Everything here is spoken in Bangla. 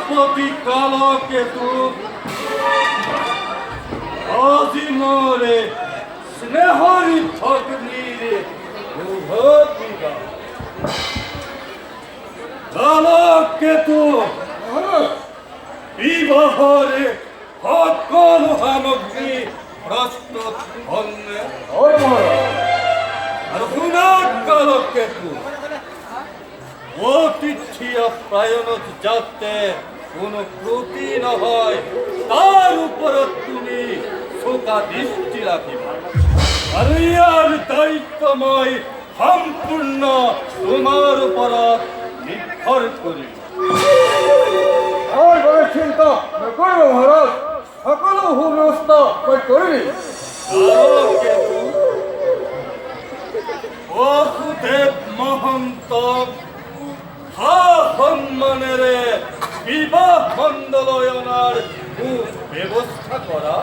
সেনাপতি কালকেতু আজি মোরে স্নেহরি ঠগনিরে উভতিবা কালকেতু বিবাহরে সকল সামগ্রী প্রস্তুত হন্নে আর শুনাক কালকেতু অতিথি আপ্যায়নত যাতে কোনো ত্রুটি না হয় তার উপরে তুমি শোকা দৃষ্টি রাখিবা আর ইয়ার দায়িত্বময় সম্পূর্ণ তোমার উপর নির্ভর করিব। আর বড় চিন্তা করবো মহারাজ, সকল সুব্যবস্থা করবি। বসুদেব মহন্ত সম্মানের বিবাহ মণ্ডলয়নার ব্যবস্থা করা